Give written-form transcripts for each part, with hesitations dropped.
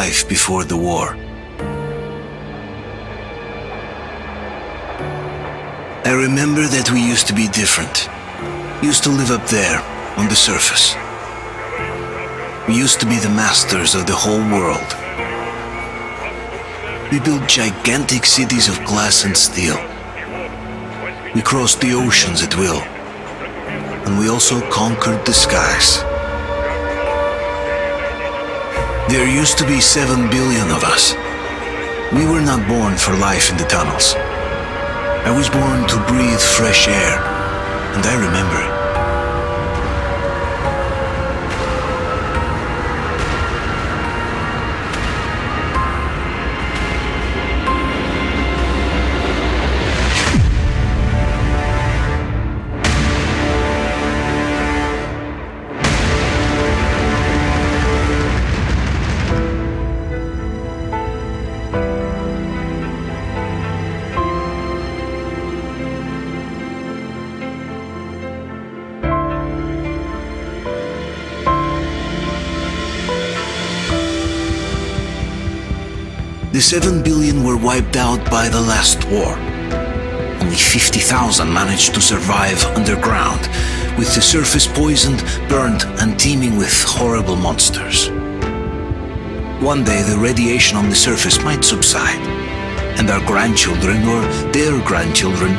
life before the war. I remember that we used to be different. Used to live up there, on the surface. We used to be the masters of the whole world. We built gigantic cities of glass and steel. We crossed the oceans at will. And we also conquered the skies. There used to be 7 billion of us. We were not born for life in the tunnels. I was born to breathe fresh air, and I remember it. The 7 billion were wiped out by the last war. Only 50,000 managed to survive underground, with the surface poisoned, burnt, and teeming with horrible monsters. One day the radiation on the surface might subside, and our grandchildren or their grandchildren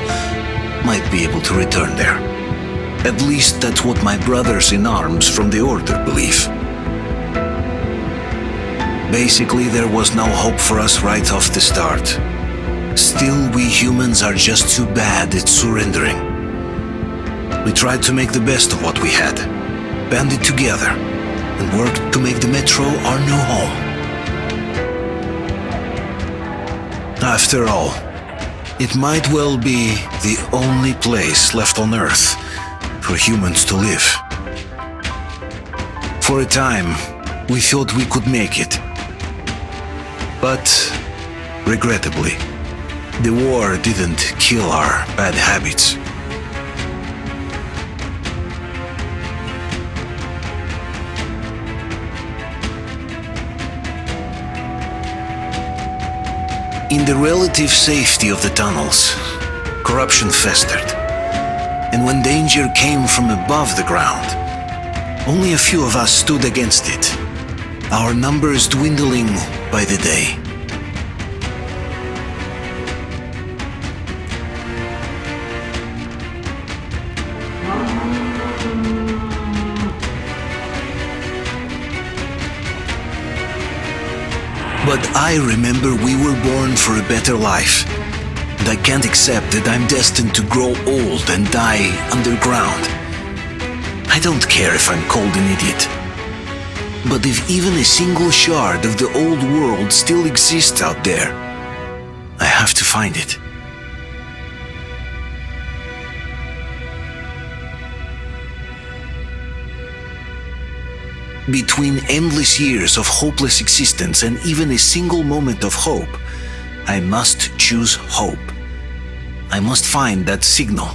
might be able to return there. At least that's what my brothers in arms from the Order believe. Basically, there was no hope for us right off the start. Still, we humans are just too bad at surrendering. We tried to make the best of what we had, banded together, and worked to make the Metro our new home. After all, it might well be the only place left on Earth for humans to live. For a time, we thought we could make it. But, regrettably, the war didn't kill our bad habits. In the relative safety of the tunnels, corruption festered. And when danger came from above the ground, only a few of us stood against it, our numbers dwindling by the day. But I remember we were born for a better life, and I can't accept that I'm destined to grow old and die underground. I don't care if I'm called an idiot. But if even a single shard of the old world still exists out there, I have to find it. Between endless years of hopeless existence and even a single moment of hope, I must choose hope. I must find that signal.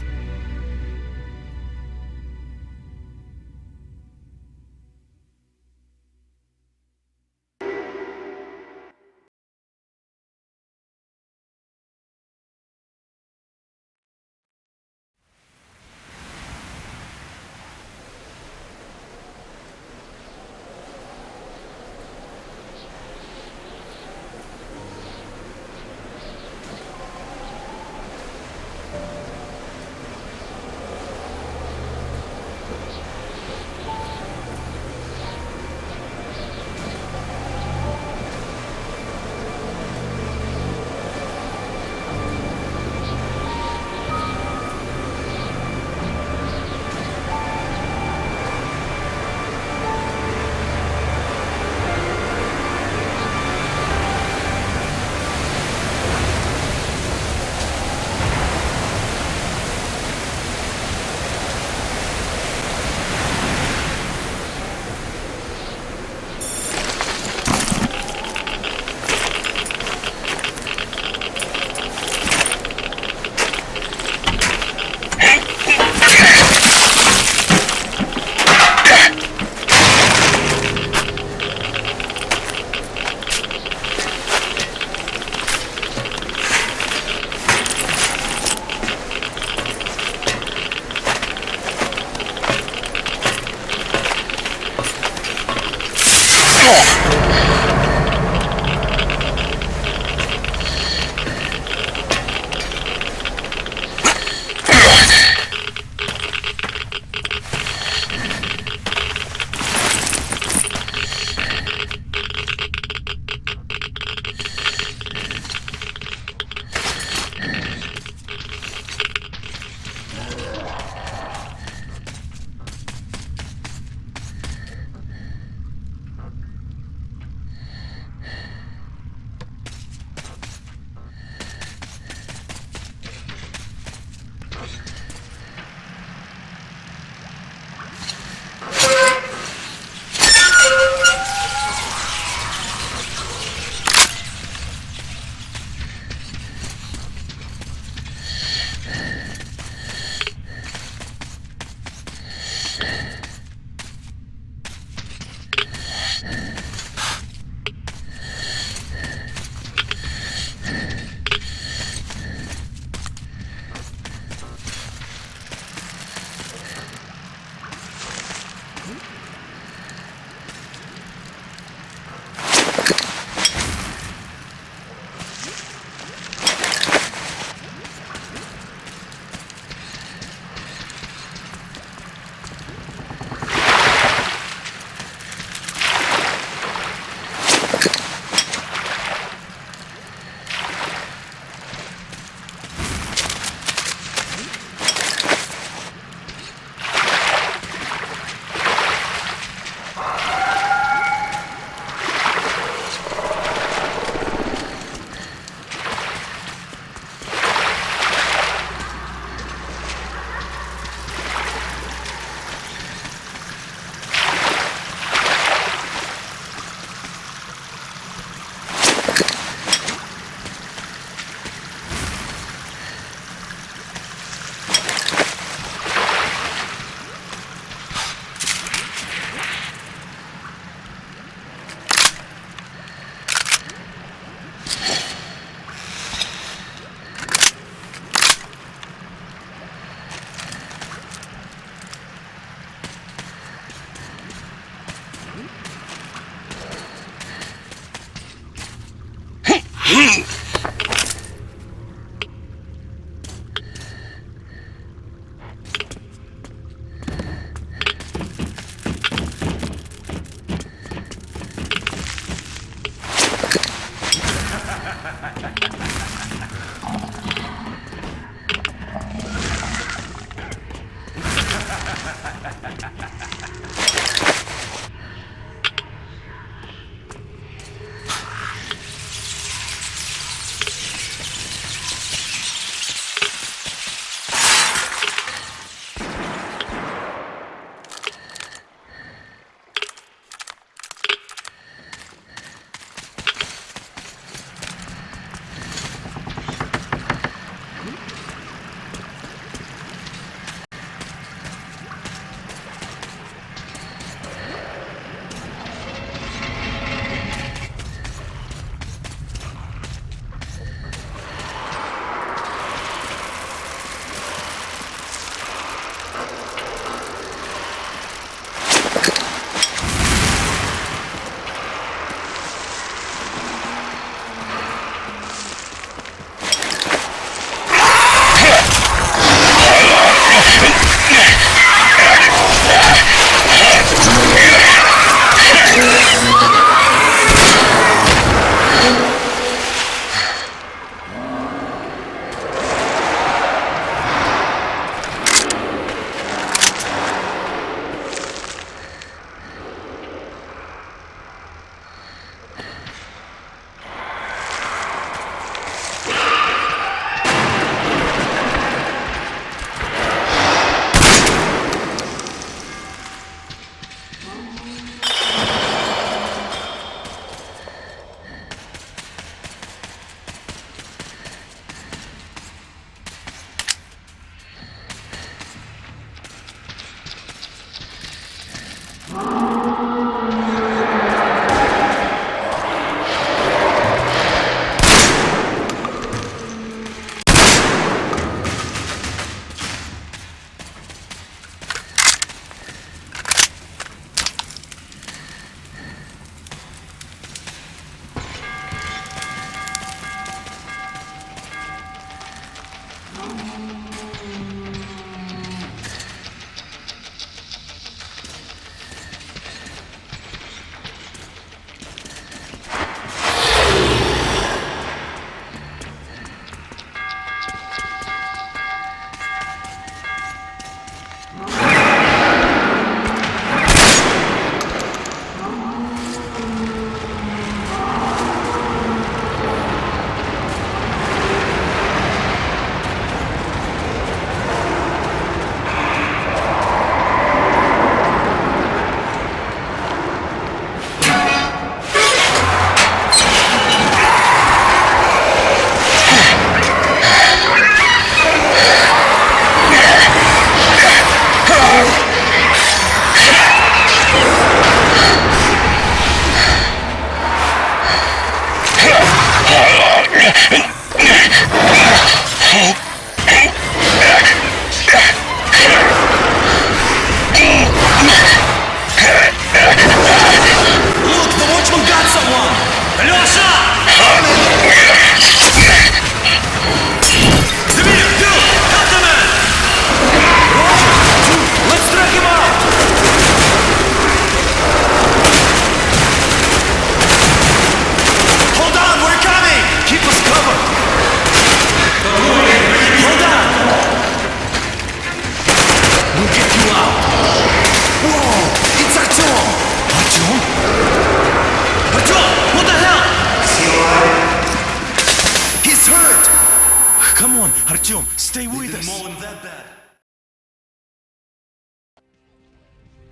Артем, stay with us. More than that bad.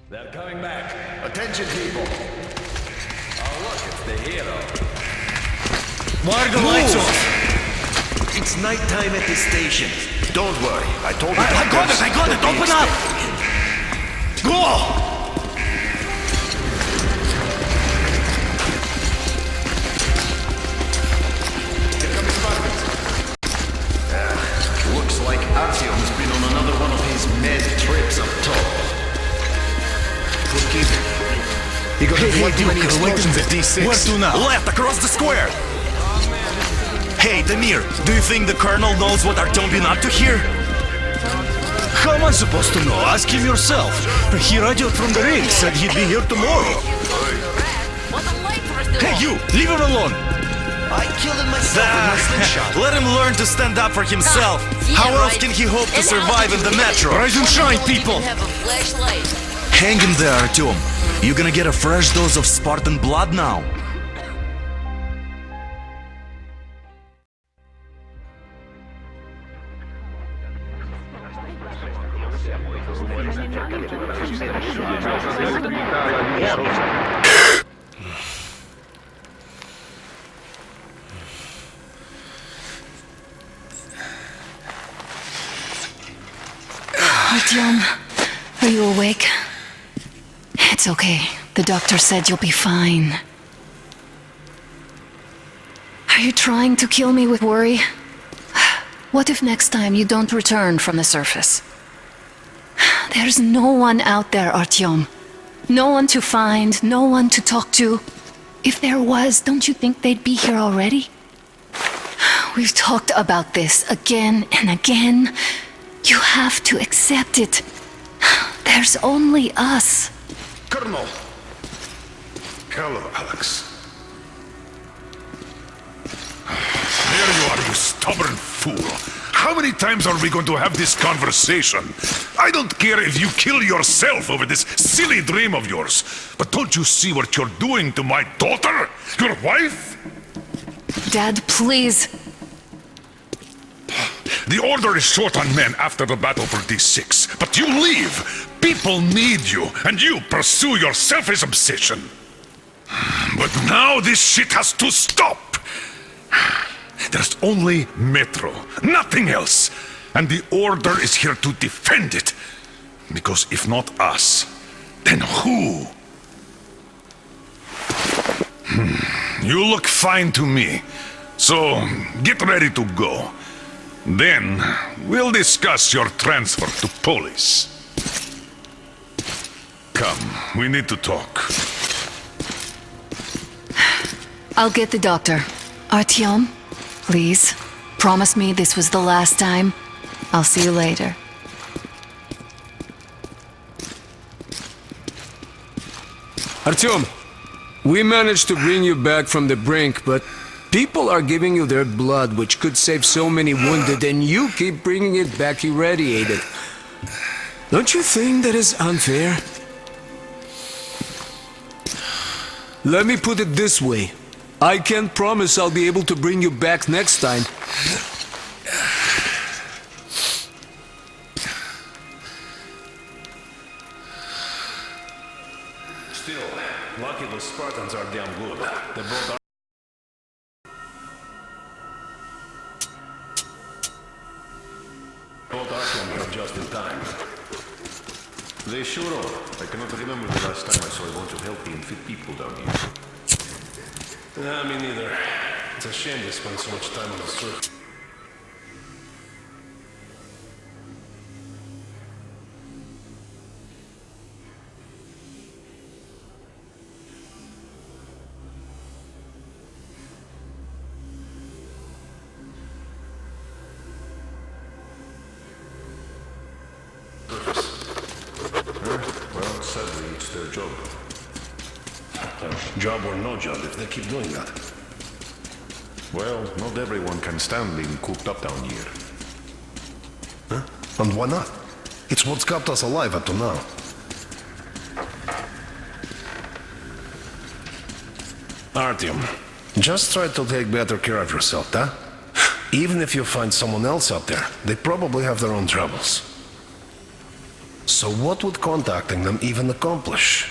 They're coming back. Attention, people. Oh, look, it's the hero. Why are the lights off? It's nighttime at the station. Don't worry, I told you. I got it! Open up! Go! Looks like Artyom's been on another one of his mad trips up top. Hey, Duke, wait a minute. Where to now? Left, across the square! Hey, Damir, do you think the Colonel knows what Artyom been up to here? How am I supposed to know? Ask him yourself. He radioed from the ring, said he'd be here tomorrow. Hey, you! Leave him alone! I killed him myself with my slingshot. Let him learn to stand up for himself. How else can he hope to survive in the metro? Rise and shine, people! Hang him there, Artyom. You gonna get a fresh dose of Spartan blood now. Artyom, are you awake? It's okay. The doctor said you'll be fine. Are you trying to kill me with worry? What if next time you don't return from the surface? There's no one out there, Artyom. No one to find, no one to talk to. If there was, don't you think they'd be here already? We've talked about this again and again. You have to accept it. There's only us. Colonel! Hello, Alex. There you are, you stubborn fool. How many times are we going to have this conversation? I don't care if you kill yourself over this silly dream of yours, but don't you see what you're doing to my daughter? Your wife? Dad, please. The Order is short on men after the battle for D6, but you leave. People need you, and you pursue your selfish obsession. But now this shit has to stop. There's only Metro, nothing else. And the Order is here to defend it. Because if not us, then who? You look fine to me. So, get ready to go. Then, we'll discuss your transfer to Polis. Come, we need to talk. I'll get the doctor. Artyom, please, promise me this was the last time. I'll see you later. Artyom, we managed to bring you back from the brink, but people are giving you their blood, which could save so many wounded, and you keep bringing it back irradiated. Don't you think that is unfair? Let me put it this way. I can't promise I'll be able to bring you back next time. Still, lucky those Spartans are damn good. They brought Artyom here just in time. They sure are. I cannot remember the last time I saw a bunch of healthy and fit people down here. Me neither. It's a shame they spend so much time on the surface. Well, sadly, it's their job. Job or no job, if they keep doing that. Well, not everyone can stand being cooped up down here. Huh? And why not? It's what's kept us alive up to now. Artyom, Just try to take better care of yourself, huh? Even if you find someone else out there, they probably have their own troubles. So what would contacting them even accomplish?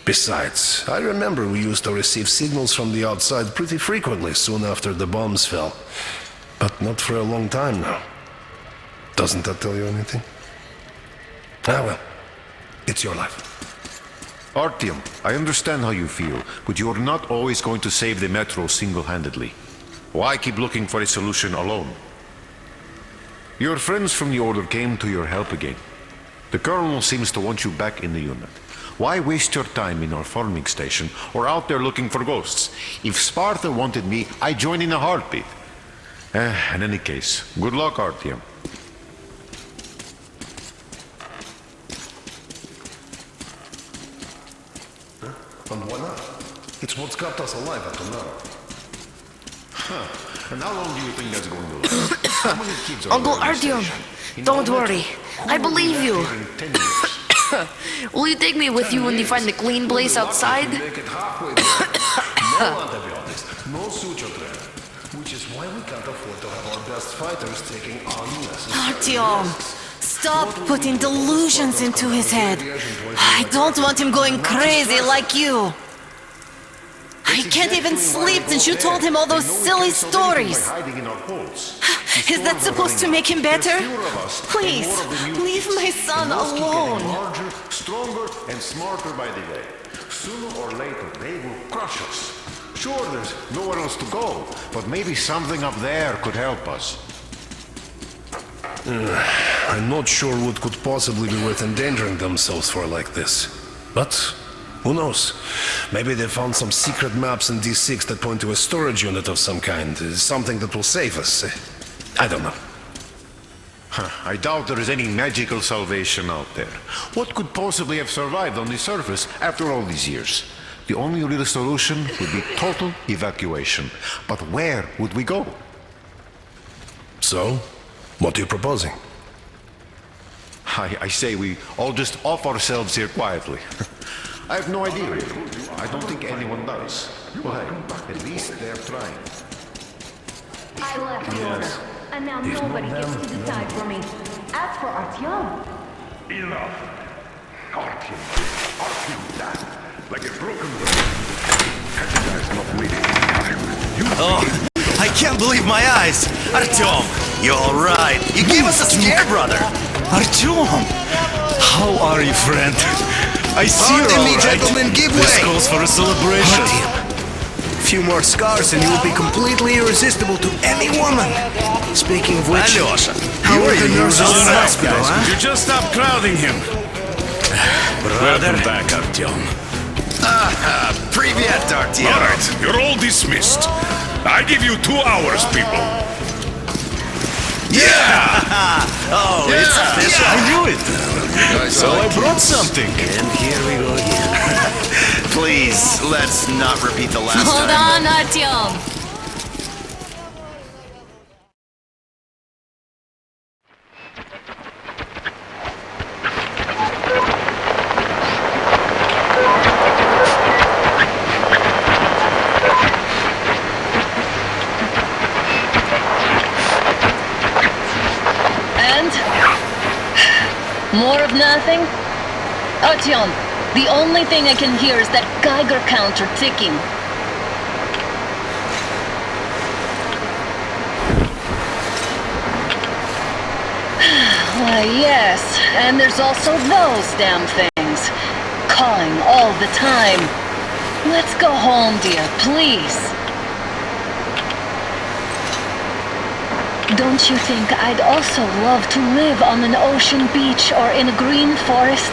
Besides, I remember we used to receive signals from the outside pretty frequently soon after the bombs fell. But not for a long time now. Doesn't that tell you anything? Ah well, it's your life. Artyom, I understand how you feel, but you're not always going to save the Metro single-handedly. Why keep looking for a solution alone? Your friends from the Order came to your help again. The Colonel seems to want you back in the unit. Why waste your time in our farming station or out there looking for ghosts? If Sparta wanted me, I'd join in a heartbeat. In any case, good luck, Artyom. And why not? It's what's kept us alive until now. And how long do you think that's going to last? How many kids are Uncle there in the Artyom, station? don't In all worry. metro, I who will be believe left you. here in 10 years? Will you take me with you when you find the clean place outside? Make it halfway there. No antibiotics, no suture thread. Which is why we can't afford to have our best fighters taking unnecessary Artyom, stop putting delusions into his head. I don't want him going crazy like you. I can't even sleep since you told him all those silly stories. Is that supposed to make him better? Please, leave my son alone. Larger, stronger, and smarter by the day. Sooner or later, they will crush us. Sure, there's nowhere else to go, but maybe something up there could help us. I'm not sure what could possibly be worth endangering themselves for like this. But who knows? Maybe they found some secret maps in D6 that point to a storage unit of some kind. Something that will save us. I don't know. I doubt there is any magical salvation out there. What could possibly have survived on the surface after all these years? The only real solution would be total evacuation. But where would we go? So, what are you proposing? I say we all just off ourselves here quietly. I have no idea. I don't think anyone does. Well, hey, at least they're trying. I left the order, and now nobody gets to decide for me. As for Artyom... Enough. Artyom, that. Like a broken record. That guy's not waiting time. Oh, I can't believe my eyes! Artyom, you're alright. You gave us a scare, brother! Artyom! How are you, friend? I see you're Pardon me, alright. gentlemen, give This way! calls for a celebration. A few more scars and you will be completely irresistible to any woman. Speaking of which, Alyosha, how you are the really nurses in the hospital, huh? You just stop crowding him. Brother. Welcome back, Artyom. Привет, Artyom. All right, you're all dismissed. I give you 2 hours, people. Yeah! Oh, it's official. I knew it. So I brought something. And here we go again. Please, let's not repeat the last Hold time. on, Artyom. And? More of nothing? Artyom, the only thing I can hear is that Geiger counter ticking. Why, yes, and there's also those damn things. Calling all the time. Let's go home, dear, please. Don't you think I'd also love to live on an ocean beach or in a green forest?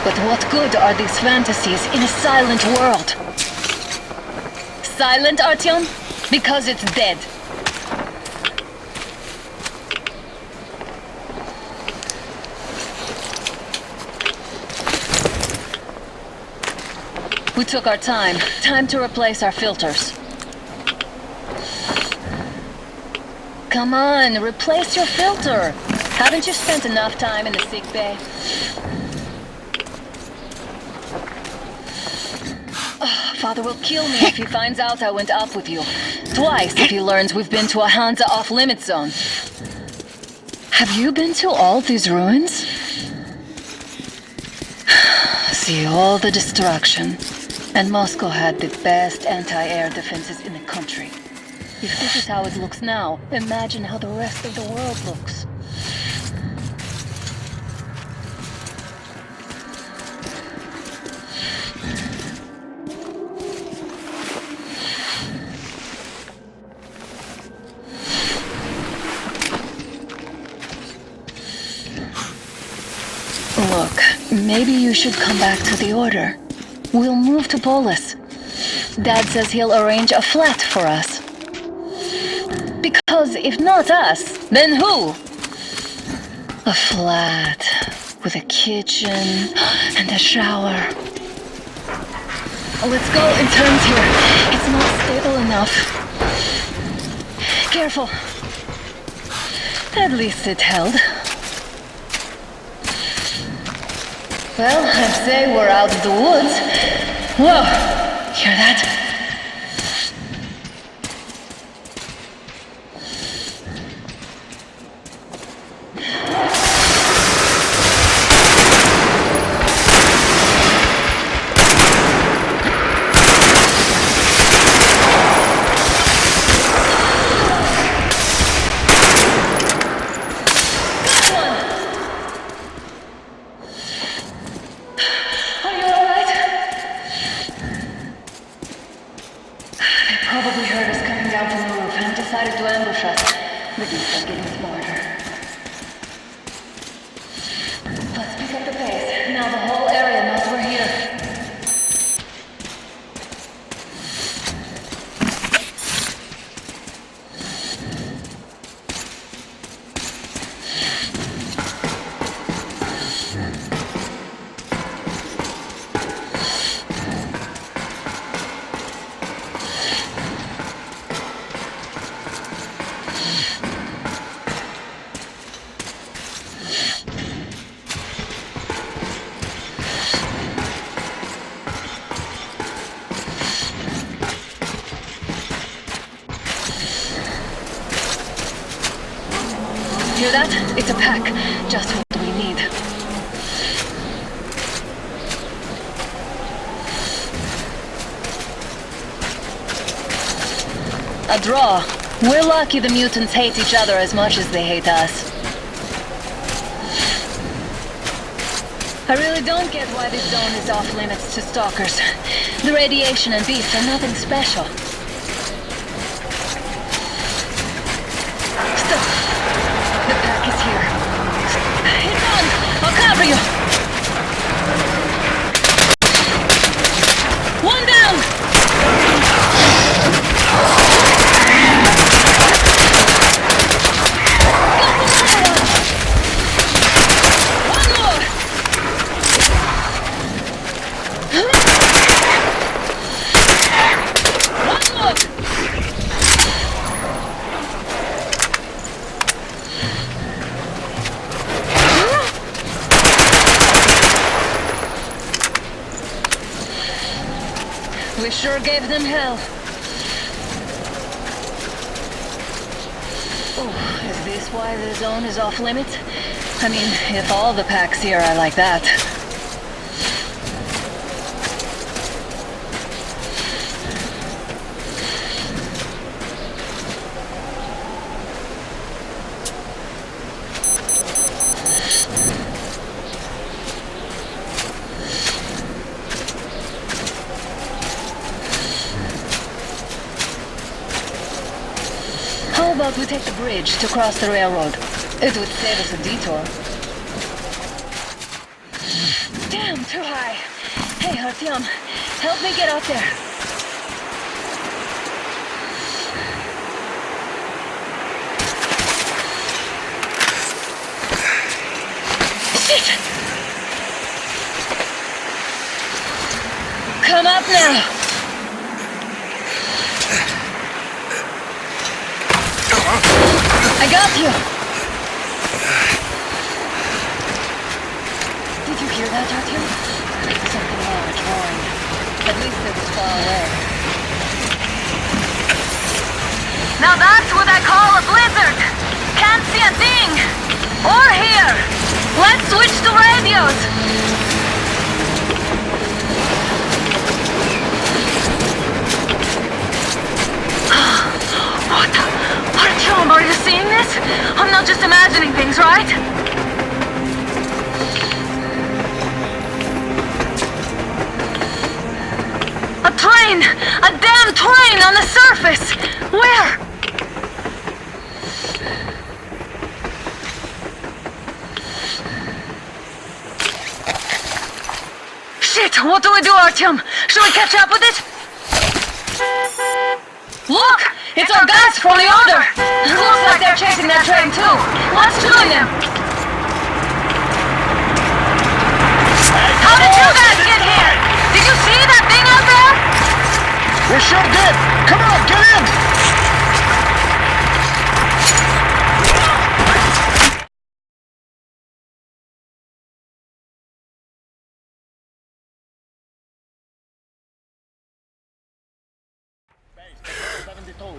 But what good are these fantasies in a silent world? Silent, Artyom? Because it's dead. We took our time. Time to replace our filters. Come on, replace your filter. Haven't you spent enough time in the sick bay? Father will kill me if he finds out I went up with you. Twice if he learns we've been to a Hansa off-limit zone. Have you been to all these ruins? See all the destruction. And Moscow had the best anti-air defenses in the country. If this is how it looks now, imagine how the rest of the world looks. Look, maybe you should come back to the Order. We'll move to Polis. Dad says he'll arrange a flat for us. Because Because if not us, then who? A flat with a kitchen and a shower. Let's go in turns here. It's not stable enough. Careful. At least it held. Well, I'd say we're out of the woods. Whoa! Hear that? Probably heard us coming down from the roof and decided to ambush us. The beasts are getting smarter. Let's pick up the pace. Now the whole area knows we're here. Hear that? It's a pack. Just what we need. A draw. We're lucky the mutants hate each other as much as they hate us. I really don't get why this zone is off limits to stalkers. The radiation and beasts are nothing special. Stop! The pack is here. It's on! I'll cover you! One down! One more! One more! We sure gave them hell. Oh, is this why the zone is off limits? I mean, if all the packs here are like that. How about we take the bridge to cross the railroad? It would save us a detour. Damn, too high. Hey, Artyom, help me get out there. Shit! Come up now. I got you! Did you hear that, Artyom? Something large roaring. At least it was far away. Now that's what I call a blizzard! Can't see a thing! Or hear! Let's switch to radios! What the? Artyom, are you seeing this? I'm not just imagining things, right? A train! A damn train on the surface! Where? Shit! What do we do, Artyom? Should we catch up with it? Look! It's our guys from the order! They're chasing that train too. What's doing them? How did you guys get here? Did you see that thing out there? We sure did! Come on, get in!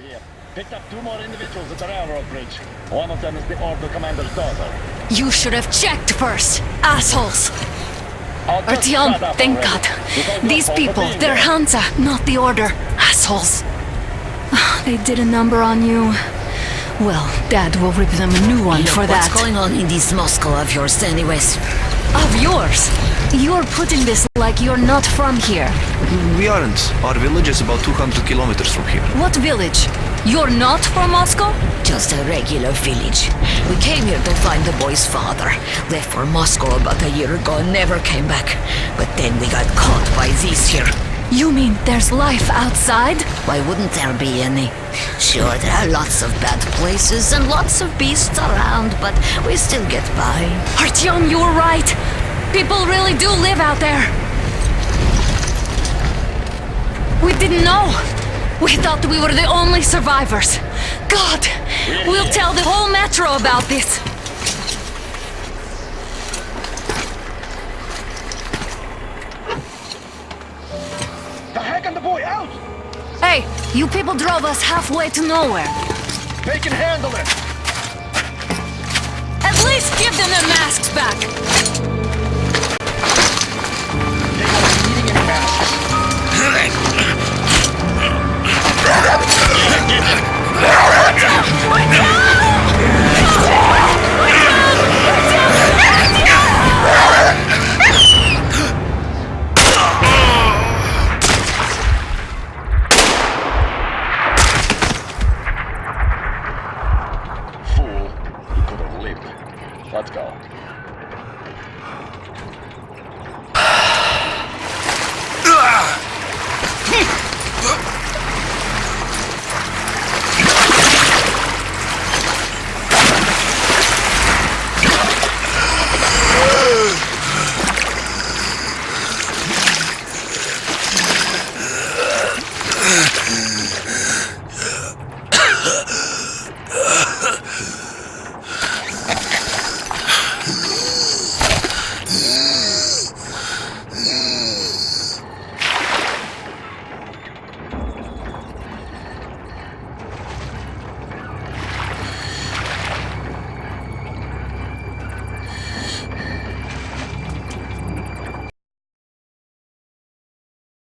Here. Picked up 2 more individuals at the railroad bridge. One of them is the Order Commander's daughter. You should have checked first, assholes. Artyom, thank God. These people, they're Hansa, not the Order. Assholes. They did a number on you. Well, Dad will rip them a new one for that. What's going on in this Moscow of yours anyways? Of yours? You're putting this like you're not from here. We aren't. Our village is about 200 kilometers from here. What village? You're not from Moscow? Just a regular village. We came here to find the boy's father. Left for Moscow about a year ago and never came back. But then we got caught by these here. You mean there's life outside? Why wouldn't there be any? Sure, there are lots of bad places and lots of beasts around, but we still get by. Artyom, you were right. People really do live out there. We didn't know. We thought we were the only survivors. God, we'll tell the whole metro about this. The heck and the boy out! Hey, you people drove us halfway to nowhere. They can handle it! At least give them their masks back. They won't be needing any masks. Fool, you could have lived. Let's go.